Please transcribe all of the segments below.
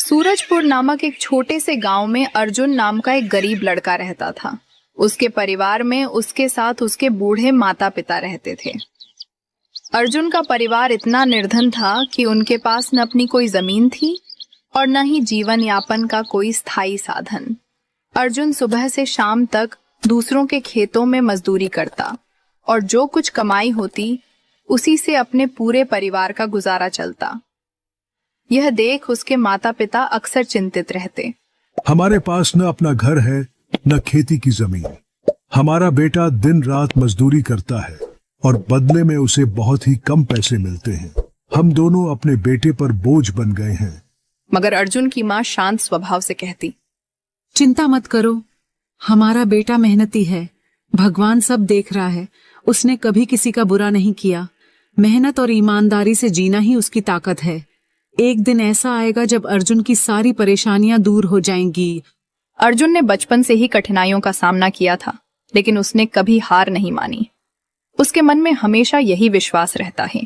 सूरजपुर नामक एक छोटे से गांव में अर्जुन नाम का एक गरीब लड़का रहता था। उसके परिवार में उसके साथ उसके बूढ़े माता पिता रहते थे। अर्जुन का परिवार इतना निर्धन था कि उनके पास न अपनी कोई जमीन थी और न ही जीवन यापन का कोई स्थायी साधन। अर्जुन सुबह से शाम तक दूसरों के खेतों में मजदूरी करता और जो कुछ कमाई होती उसी से अपने पूरे परिवार का गुजारा चलता। यह देख उसके माता पिता अक्सर चिंतित रहते। हमारे पास न अपना घर है न खेती की जमीन। हमारा बेटा दिन रात मजदूरी करता है और बदले में उसे बहुत ही कम पैसे मिलते हैं। हम दोनों अपने बेटे पर बोझ बन गए हैं। मगर अर्जुन की माँ शांत स्वभाव से कहती, चिंता मत करो, हमारा बेटा मेहनती है, भगवान सब देख रहा है। उसने कभी किसी का बुरा नहीं किया। मेहनत और ईमानदारी से जीना ही उसकी ताकत है। एक दिन ऐसा आएगा जब अर्जुन की सारी परेशानियां दूर हो जाएंगी। अर्जुन ने बचपन से ही कठिनाइयों का सामना किया था, लेकिन उसने कभी हार नहीं मानी। उसके मन में हमेशा यही विश्वास रहता है,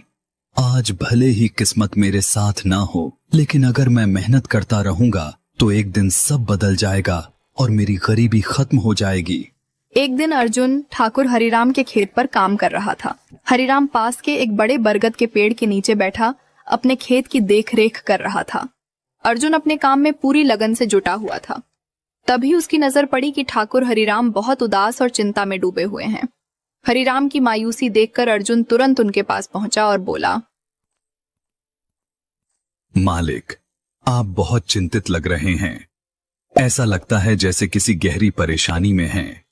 आज भले ही किस्मत मेरे साथ ना हो, लेकिन अगर मैं मेहनत करता रहूंगा तो एक दिन सब बदल जाएगा और मेरी गरीबी खत्म हो जाएगी। एक दिन अर्जुन ठाकुर हरिराम के खेत पर काम कर रहा था। हरिराम पास के एक बड़े बरगद के पेड़ के नीचे बैठा अपने खेत की देखरेख कर रहा था। अर्जुन अपने काम में पूरी लगन से जुटा हुआ था। तभी उसकी नजर पड़ी कि ठाकुर हरिराम बहुत उदास और चिंता में डूबे हुए हैं। हरिराम की मायूसी देखकर अर्जुन तुरंत उनके पास पहुंचा और बोला, मालिक, आप बहुत चिंतित लग रहे हैं। ऐसा लगता है जैसे किसी गहरी परेशानी में हैं।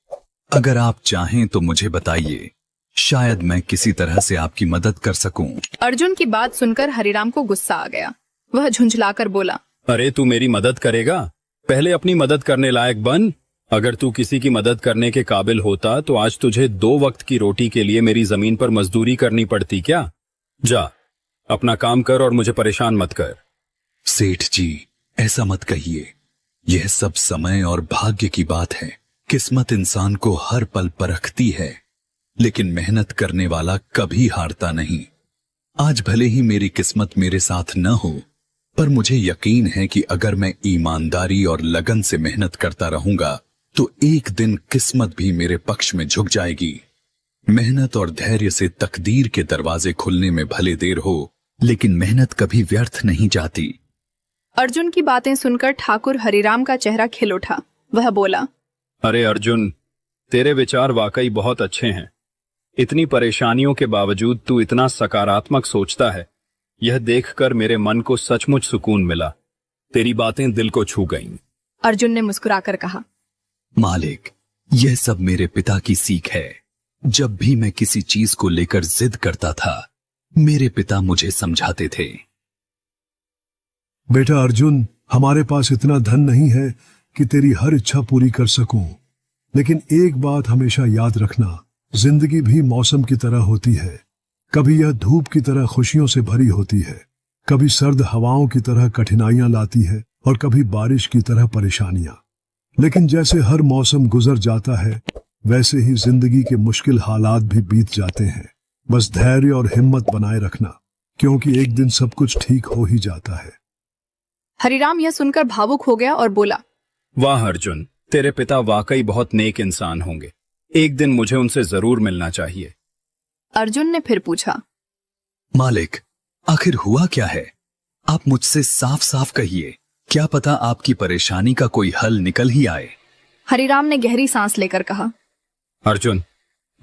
अगर आप चाहें तो मुझे बताइए, शायद मैं किसी तरह से आपकी मदद कर सकूं। अर्जुन की बात सुनकर हरिराम को गुस्सा आ गया। वह झुंझलाकर बोला, अरे तू मेरी मदद करेगा? पहले अपनी मदद करने लायक बन। अगर तू किसी की मदद करने के काबिल होता तो आज तुझे 2 वक्त की रोटी के लिए मेरी जमीन पर मजदूरी करनी पड़ती क्या? जा अपना काम कर और मुझे परेशान मत कर। सेठ जी, ऐसा मत कहिए। यह सब समय और भाग्य की बात है। किस्मत इंसान को हर पल परखती है, लेकिन मेहनत करने वाला कभी हारता नहीं। आज भले ही मेरी किस्मत मेरे साथ न हो, पर मुझे यकीन है कि अगर मैं ईमानदारी और लगन से मेहनत करता रहूंगा तो एक दिन किस्मत भी मेरे पक्ष में झुक जाएगी। मेहनत और धैर्य से तकदीर के दरवाजे खुलने में भले देर हो, लेकिन मेहनत कभी व्यर्थ नहीं जाती। अर्जुन की बातें सुनकर ठाकुर हरिराम का चेहरा खिल उठा। वह बोला, अरे अर्जुन, तेरे विचार वाकई बहुत अच्छे हैं। इतनी परेशानियों के बावजूद तू इतना सकारात्मक सोचता है, यह देखकर मेरे मन को सचमुच सुकून मिला। तेरी बातें दिल को छू गईं। अर्जुन ने मुस्कुराकर कहा, मालिक, यह सब मेरे पिता की सीख है। जब भी मैं किसी चीज को लेकर जिद करता था, मेरे पिता मुझे समझाते थे। बेटा अर्जुन, हमारे पास इतना धन नहीं है कि तेरी हर इच्छा पूरी कर सकूं, लेकिन एक बात हमेशा याद रखना, जिंदगी भी मौसम की तरह होती है। कभी यह धूप की तरह खुशियों से भरी होती है, कभी सर्द हवाओं की तरह कठिनाइयां लाती है और कभी बारिश की तरह परेशानियां। लेकिन जैसे हर मौसम गुजर जाता है, वैसे ही जिंदगी के मुश्किल हालात भी बीत जाते हैं। बस धैर्य और हिम्मत बनाए रखना, क्योंकि एक दिन सब कुछ ठीक हो ही जाता है। हरिराम यह सुनकर भावुक हो गया और बोला, वाह अर्जुन, तेरे पिता वाकई बहुत नेक इंसान होंगे। एक दिन मुझे उनसे जरूर मिलना चाहिए। अर्जुन ने फिर पूछा, मालिक, आखिर हुआ क्या है? आप मुझसे साफ साफ कहिए। क्या पता आपकी परेशानी का कोई हल निकल ही आए। हरिराम ने गहरी सांस लेकर कहा, अर्जुन,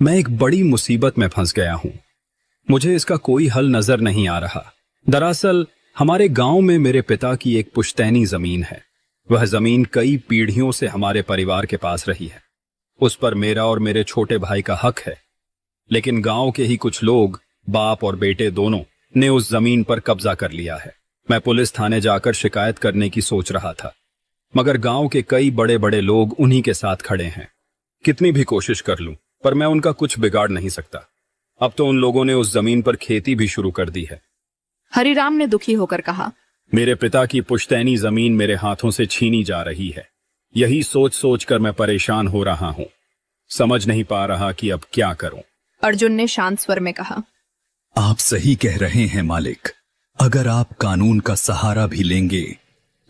मैं एक बड़ी मुसीबत में फंस गया हूं। मुझे इसका कोई हल नजर नहीं आ रहा। दरअसल हमारे गांव में मेरे पिता की एक पुश्तैनी जमीन है। वह जमीन कई पीढ़ियों से हमारे परिवार के पास रही है। उस पर मेरा और मेरे छोटे भाई का हक है, लेकिन गांव के ही कुछ लोग, बाप और बेटे दोनों, ने उस जमीन पर कब्जा कर लिया है। मैं पुलिस थाने जाकर शिकायत करने की सोच रहा था, मगर गांव के कई बड़े बड़े लोग उन्हीं के साथ खड़े हैं। कितनी भी कोशिश कर लूं, पर मैं उनका कुछ बिगाड़ नहीं सकता। अब तो उन लोगों ने उस जमीन पर खेती भी शुरू कर दी है। हरिराम ने दुखी होकर कहा, मेरे पिता की पुश्तैनी जमीन मेरे हाथों से छीनी जा रही है। यही सोच सोच कर मैं परेशान हो रहा हूं। समझ नहीं पा रहा कि अब क्या करूं। अर्जुन ने शांत स्वर में कहा, आप सही कह रहे हैं मालिक। अगर आप कानून का सहारा भी लेंगे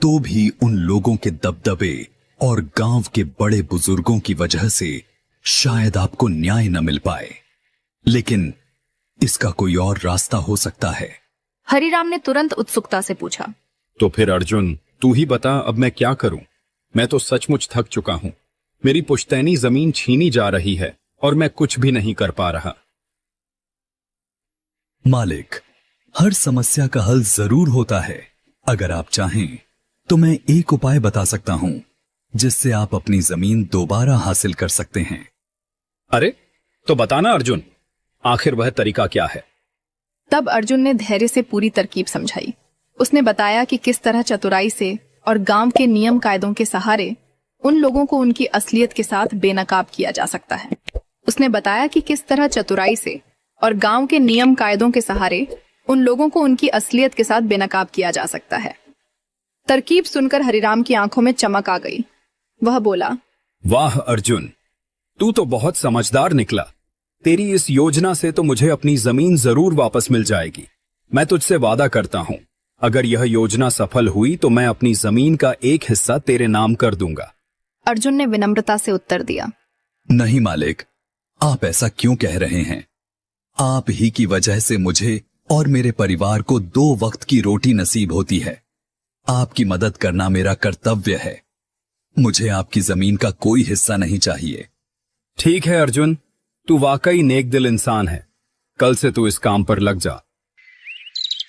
तो भी उन लोगों के दबदबे और गांव के बड़े बुजुर्गों की वजह से शायद आपको न्याय न मिल पाए, लेकिन इसका कोई और रास्ता हो सकता है। हरिराम ने तुरंत उत्सुकता से पूछा। तो फिर अर्जुन, तू ही बता, अब मैं क्या करूं? मैं तो सचमुच थक चुका हूं। मेरी पुश्तैनी जमीन छीनी जा रही है और मैं कुछ भी नहीं कर पा रहा। मालिक, हर समस्या का हल जरूर होता है। अगर आप चाहें तो मैं एक उपाय बता सकता हूं जिससे आप अपनी जमीन दोबारा हासिल कर सकते हैं। अरे तो बताना अर्जुन, आखिर वह तरीका क्या है? तब अर्जुन ने धैर्य से पूरी तरकीब समझाई। उसने बताया कि किस तरह चतुराई से और गांव के नियम कायदों के सहारे उन लोगों को उनकी असलियत के साथ बेनकाब किया जा सकता है। उसने बताया कि किस तरह चतुराई से और गांव के नियम कायदों के सहारे उन लोगों को उनकी असलियत के साथ बेनकाब किया जा सकता है। तरकीब सुनकर हरिराम की आंखों में चमक आ गई। वह बोला, वाह अर्जुन, तू तो बहुत समझदार निकला। तेरी इस योजना से तो मुझे अपनी जमीन जरूर वापस मिल जाएगी। मैं तुझसे वादा करता हूं, अगर यह योजना सफल हुई तो मैं अपनी जमीन का एक हिस्सा तेरे नाम कर दूंगा। अर्जुन ने विनम्रता से उत्तर दिया। नहीं मालिक, आप ऐसा क्यों कह रहे हैं? आप ही की वजह से मुझे और मेरे परिवार को 2 वक्त की रोटी नसीब होती है। आपकी मदद करना मेरा कर्तव्य है। मुझे आपकी जमीन का कोई हिस्सा नहीं चाहिए। ठीक है अर्जुन, तू वाकई नेक दिल इंसान है। कल से तू इस काम पर लग जा।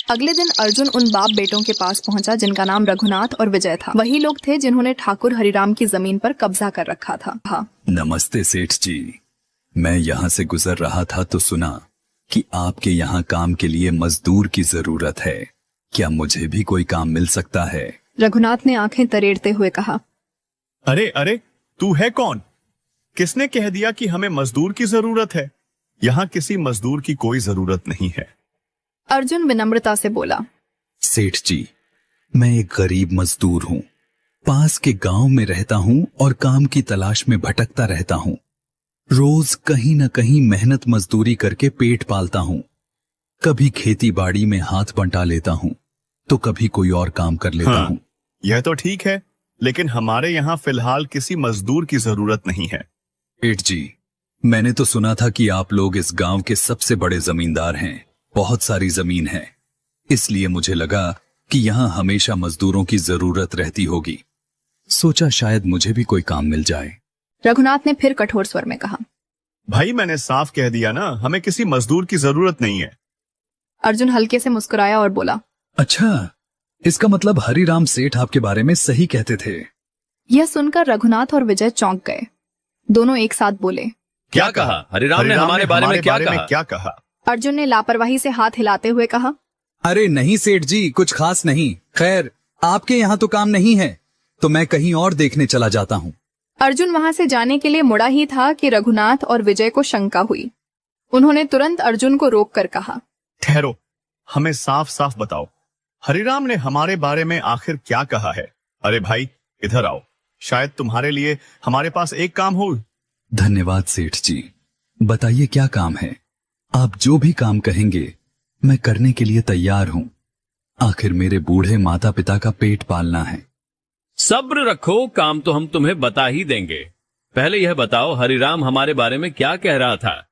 अगले दिन अर्जुन उन बाप बेटों के पास पहुंचा जिनका नाम रघुनाथ और विजय था। वही लोग थे जिन्होंने ठाकुर हरिराम की जमीन पर कब्जा कर रखा था। हाँ। नमस्ते सेठ जी, मैं यहाँ से गुजर रहा था तो सुना कि आपके यहाँ काम के लिए मजदूर की जरूरत है। क्या मुझे भी कोई काम मिल सकता है? रघुनाथ ने आंखें तरेड़ते हुए कहा। अरे अरे, तू है कौन? किसने कह दिया कि हमें मजदूर की जरूरत है? यहाँ किसी मजदूर की कोई जरूरत नहीं है। अर्जुन विनम्रता से बोला। सेठ जी, मैं एक गरीब मजदूर हूँ। पास के गांव में रहता हूँ और काम की तलाश में भटकता रहता हूँ। रोज कहीं न कहीं मेहनत मजदूरी करके पेट पालता हूँ। कभी खेती बाड़ी में हाथ बंटा लेता हूँ तो कभी कोई और काम कर लेता हूँ। यह तो ठीक है, लेकिन हमारे यहाँ फिलहाल किसी मजदूर की जरूरत नहीं है। सेठ जी, मैंने तो सुना था कि आप लोग इस गांव के सबसे बड़े जमींदार हैं। बहुत सारी जमीन है, इसलिए मुझे लगा कि यहाँ हमेशा मजदूरों की जरूरत रहती होगी। सोचा शायद मुझे भी कोई काम मिल जाए। रघुनाथ ने फिर कठोर स्वर में कहा। भाई मैंने साफ कह दिया ना, हमें किसी मजदूर की जरूरत नहीं है। अर्जुन हल्के से मुस्कुराया और बोला। अच्छा, इसका मतलब हरिराम सेठ आपके बारे में सही कहते थे। यह सुनकर रघुनाथ और विजय चौंक गए। दोनों एक साथ बोले। क्या कहा? हरिराम ने हमारे बारे में क्या कहा? अर्जुन ने लापरवाही से हाथ हिलाते हुए कहा। अरे नहीं सेठ जी, कुछ खास नहीं। खैर, आपके यहाँ तो काम नहीं है तो मैं कहीं और देखने चला जाता हूँ। अर्जुन वहां से जाने के लिए मुड़ा ही था कि रघुनाथ और विजय को शंका हुई। उन्होंने तुरंत अर्जुन को रोक कर कहा। ठहरो, हमें साफ साफ बताओ, हरिराम ने हमारे बारे में आखिर क्या कहा है? अरे भाई, इधर आओ, शायद तुम्हारे लिए हमारे पास एक काम हो। धन्यवाद सेठ जी, बताइए क्या काम है? आप जो भी काम कहेंगे मैं करने के लिए तैयार हूँ। आखिर मेरे बूढ़े माता पिता का पेट पालना है। सब्र रखो, काम तो हम तुम्हें बता ही देंगे। पहले यह बताओ, हरिराम हमारे बारे में क्या कह रहा था?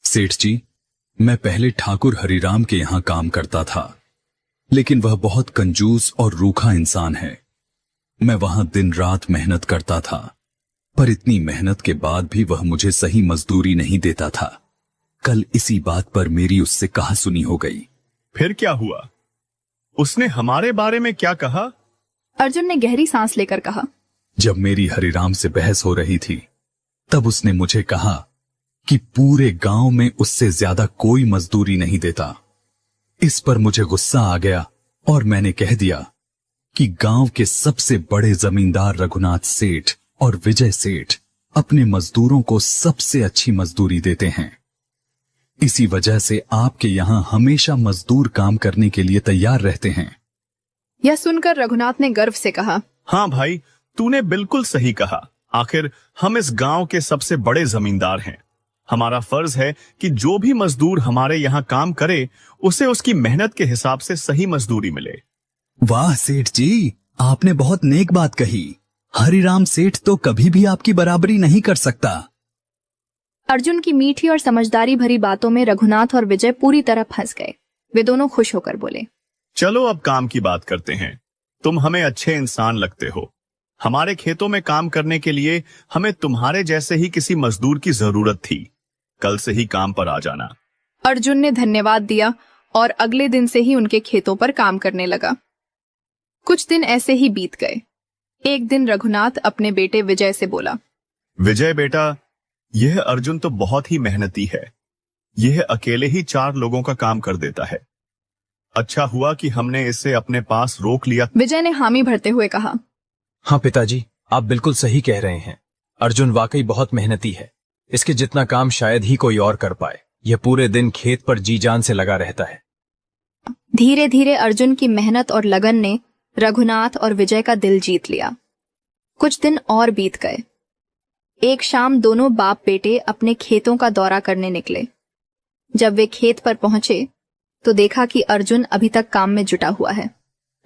सेठ जी, मैं पहले ठाकुर हरिराम के यहाँ काम करता था, लेकिन वह बहुत कंजूस और रूखा इंसान है। मैं वहां दिन रात मेहनत करता था, पर इतनी मेहनत के बाद भी वह मुझे सही मजदूरी नहीं देता था। कल इसी बात पर मेरी उससे कहासुनी हो गई। फिर क्या हुआ? उसने हमारे बारे में क्या कहा? अर्जुन ने गहरी सांस लेकर कहा। जब मेरी हरिराम से बहस हो रही थी तब उसने मुझे कहा कि पूरे गांव में उससे ज्यादा कोई मजदूरी नहीं देता। इस पर मुझे गुस्सा आ गया और मैंने कह दिया कि गांव के सबसे बड़े जमींदार रघुनाथ सेठ और विजय सेठ अपने मजदूरों को सबसे अच्छी मजदूरी देते हैं। इसी वजह से आपके यहां हमेशा मजदूर काम करने के लिए तैयार रहते हैं। यह सुनकर रघुनाथ ने गर्व से कहा। हाँ भाई, तूने बिल्कुल सही कहा। आखिर हम इस गांव के सबसे बड़े जमींदार हैं। हमारा फर्ज है कि जो भी मजदूर हमारे यहाँ काम करे उसे उसकी मेहनत के हिसाब से सही मजदूरी मिले। वाह सेठ जी, आपने बहुत नेक बात कही। हरिराम सेठ तो कभी भी आपकी बराबरी नहीं कर सकता। अर्जुन की मीठी और समझदारी भरी बातों में रघुनाथ और विजय पूरी तरह फंस गए। वे दोनों खुश होकर बोले, चलो अब काम की बात करते हैं। तुम हमें अच्छे इंसान लगते हो। हमारे खेतों में काम करने के लिए हमें तुम्हारे जैसे ही किसी मजदूर की जरूरत थी। कल से ही काम पर आ जाना। अर्जुन ने धन्यवाद दिया और अगले दिन से ही उनके खेतों पर काम करने लगा। कुछ दिन ऐसे ही बीत गए। एक दिन रघुनाथ अपने बेटे विजय से बोला, विजय बेटा, यह अर्जुन तो बहुत ही मेहनती है। यह अकेले ही 4 लोगों का काम कर देता है। अच्छा हुआ कि हमने इसे अपने पास रोक लिया। विजय ने हामी भरते हुए कहा, हाँ पिताजी, आप बिल्कुल सही कह रहे हैं। अर्जुन वाकई बहुत मेहनती है। इसके जितना काम शायद ही कोई और कर पाए। यह पूरे दिन खेत पर जी जान से लगा रहता है। धीरे धीरे अर्जुन की मेहनत और लगन ने रघुनाथ और विजय का दिल जीत लिया। कुछ दिन और बीत गए। एक शाम दोनों बाप बेटे अपने खेतों का दौरा करने निकले। जब वे खेत पर पहुंचे तो देखा कि अर्जुन अभी तक काम में जुटा हुआ है।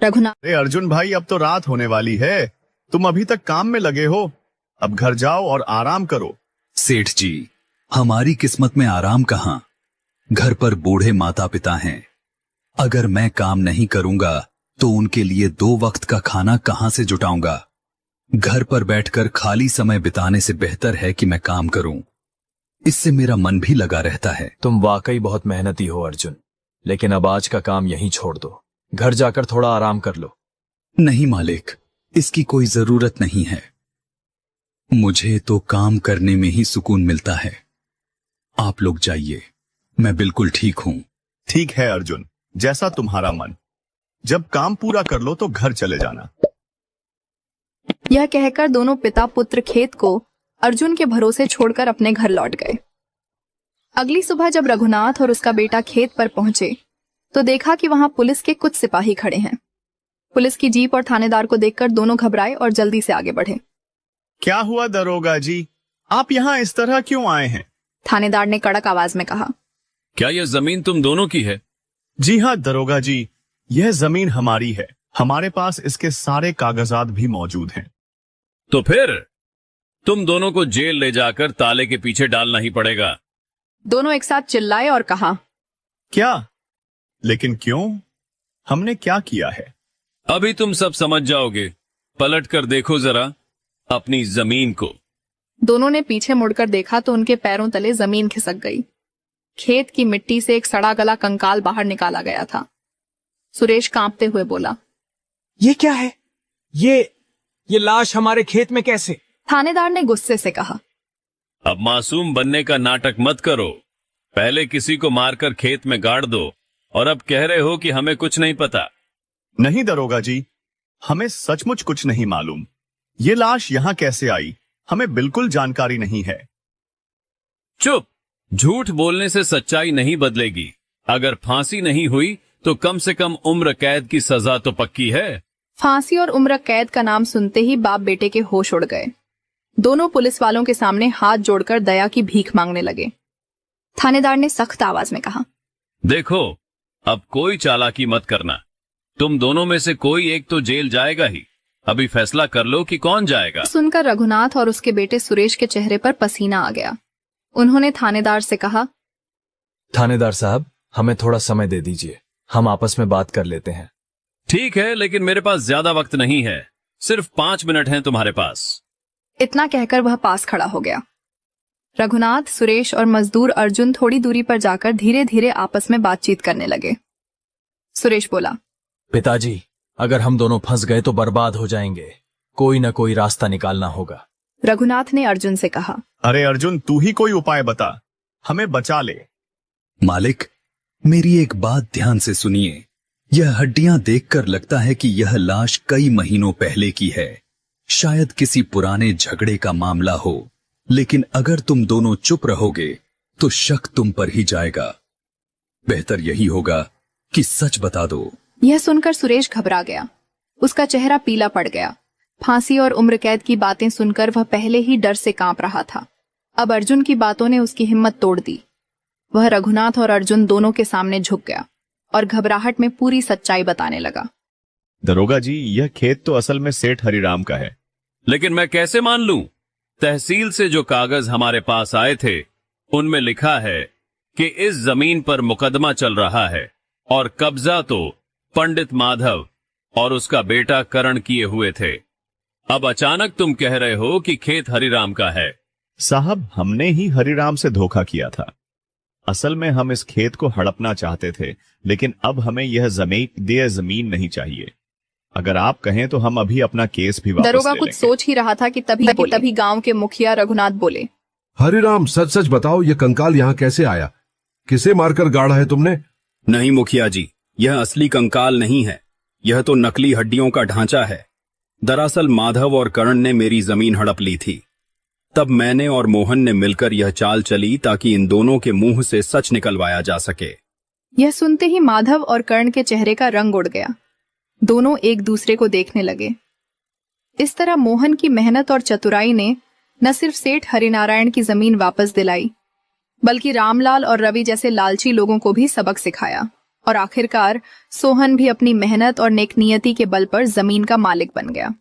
रघुनाथ, अरे अर्जुन भाई, अब तो रात होने वाली है। तुम अभी तक काम में लगे हो। अब घर जाओ और आराम करो। सेठ जी, हमारी किस्मत में आराम कहाँ। घर पर बूढ़े माता पिता हैं। अगर मैं काम नहीं करूंगा तो उनके लिए 2 वक्त का खाना कहां से जुटाऊंगा। घर पर बैठकर खाली समय बिताने से बेहतर है कि मैं काम करूं। इससे मेरा मन भी लगा रहता है। तुम वाकई बहुत मेहनती हो अर्जुन, लेकिन अब आज का काम यहीं छोड़ दो। घर जाकर थोड़ा आराम कर लो। नहीं मालिक, इसकी कोई जरूरत नहीं है। मुझे तो काम करने में ही सुकून मिलता है। आप लोग जाइए, मैं बिल्कुल ठीक हूं। ठीक है अर्जुन, जैसा तुम्हारा मन। जब काम पूरा कर लो तो घर चले जाना। यह कहकर दोनों पिता पुत्र खेत को अर्जुन के भरोसे छोड़कर अपने घर लौट गए। अगली सुबह जब रघुनाथ और उसका बेटा खेत पर पहुंचे तो देखा कि वहां पुलिस के कुछ सिपाही खड़े हैं। पुलिस की जीप और थानेदार को देखकर दोनों घबराए और जल्दी से आगे बढ़े। क्या हुआ दरोगा जी, आप यहाँ इस तरह क्यों आए हैं? थानेदार ने कड़क आवाज में कहा, क्या यह जमीन तुम दोनों की है? जी हाँ दरोगा जी, यह जमीन हमारी है। हमारे पास इसके सारे कागजात भी मौजूद हैं। तो फिर तुम दोनों को जेल ले जाकर ताले के पीछे डालना ही पड़ेगा। दोनों एक साथ चिल्लाए और कहा, क्या? लेकिन क्यों? हमने क्या किया है? अभी तुम सब समझ जाओगे। पलट कर देखो जरा अपनी जमीन को। दोनों ने पीछे मुड़कर देखा तो उनके पैरों तले जमीन खिसक गई। खेत की मिट्टी से एक सड़ा गला कंकाल बाहर निकाला गया था। सुरेश कांपते हुए बोला, ये क्या है? ये लाश हमारे खेत में कैसे? थानेदार ने गुस्से से कहा, अब मासूम बनने का नाटक मत करो। पहले किसी को मारकर खेत में गाड़ दो और अब कह रहे हो कि हमें कुछ नहीं पता। नहीं दरोगा जी, हमें सचमुच कुछ नहीं मालूम। ये लाश यहाँ कैसे आई, हमें बिल्कुल जानकारी नहीं है। चुप! झूठ बोलने से सच्चाई नहीं बदलेगी। अगर फांसी नहीं हुई तो कम से कम उम्र कैद की सजा तो पक्की है। फांसी और उम्र कैद का नाम सुनते ही बाप बेटे के होश उड़ गए। दोनों पुलिस वालों के सामने हाथ जोड़कर दया की भीख मांगने लगे। थानेदार ने सख्त आवाज में कहा, देखो, अब कोई चालाकी मत करना। तुम दोनों में से कोई एक तो जेल जाएगा ही। अभी फैसला कर लो कि कौन जाएगा। सुनकर रघुनाथ और उसके बेटे सुरेश के चेहरे पर पसीना आ गया। उन्होंने थानेदार से कहा, थानेदार साहब, हमें थोड़ा समय दे दीजिए। हम आपस में बात कर लेते हैं। ठीक है, लेकिन मेरे पास ज्यादा वक्त नहीं है। सिर्फ 5 मिनट हैं तुम्हारे पास। इतना कहकर वह पास खड़ा हो गया। रघुनाथ, सुरेश और मजदूर अर्जुन थोड़ी दूरी पर जाकर धीरे धीरे आपस में बातचीत करने लगे। सुरेश बोला, पिताजी, अगर हम दोनों फंस गए तो बर्बाद हो जाएंगे। कोई ना कोई रास्ता निकालना होगा। रघुनाथ ने अर्जुन से कहा, अरे अर्जुन, तू ही कोई उपाय बता, हमें बचा ले। मालिक, मेरी एक बात ध्यान से सुनिए। यह हड्डियां देखकर लगता है कि यह लाश कई महीनों पहले की है। शायद किसी पुराने झगड़े का मामला हो, लेकिन अगर तुम दोनों चुप रहोगे तो शक तुम पर ही जाएगा। बेहतर यही होगा कि सच बता दो। यह सुनकर सुरेश घबरा गया। उसका चेहरा पीला पड़ गया। फांसी और उम्र कैद की बातें सुनकर वह पहले ही डर से कांप रहा था। अब अर्जुन की बातों ने उसकी हिम्मत तोड़ दी। वह रघुनाथ और अर्जुन दोनों के सामने झुक गया और घबराहट में पूरी सच्चाई बताने लगा। दरोगा जी, यह खेत तो असल में सेठ हरिराम का है। लेकिन मैं कैसे मान लूं? तहसील से जो कागज हमारे पास आए थे उनमें लिखा है कि इस जमीन पर मुकदमा चल रहा है और कब्जा तो पंडित माधव और उसका बेटा करण किए हुए थे। अब अचानक तुम कह रहे हो कि खेत हरिराम का है। साहब, हमने ही हरिराम से धोखा किया था। असल में हम इस खेत को हड़पना चाहते थे, लेकिन अब हमें यह जमीन नहीं चाहिए। अगर आप कहें तो हम अभी अपना केस भी वापस दरोगा ले कुछ लेंगे। सोच ही रहा था कि तभी गांव के मुखिया रघुनाथ बोले, हरिराम, सच सच बताओ, ये कंकाल यहाँ कैसे आया? किसे मारकर गाड़ा है तुमने? नहीं मुखिया जी, यह असली कंकाल नहीं है, यह तो नकली हड्डियों का ढांचा है। दरअसल माधव और करण ने मेरी जमीन हड़प ली थी। तब मैंने और मोहन ने मिलकर यह चाल चली ताकि इन दोनों के मुंह से सच निकलवाया जा सके। यह सुनते ही माधव और कर्ण के चेहरे का रंग उड़ गया। दोनों एक दूसरे को देखने लगे। इस तरह मोहन की मेहनत और चतुराई ने न सिर्फ सेठ हरिनारायण की जमीन वापस दिलाई, बल्कि रामलाल और रवि जैसे लालची लोगों को भी सबक सिखाया और आखिरकार सोहन भी अपनी मेहनत और नेक नियति के बल पर जमीन का मालिक बन गया।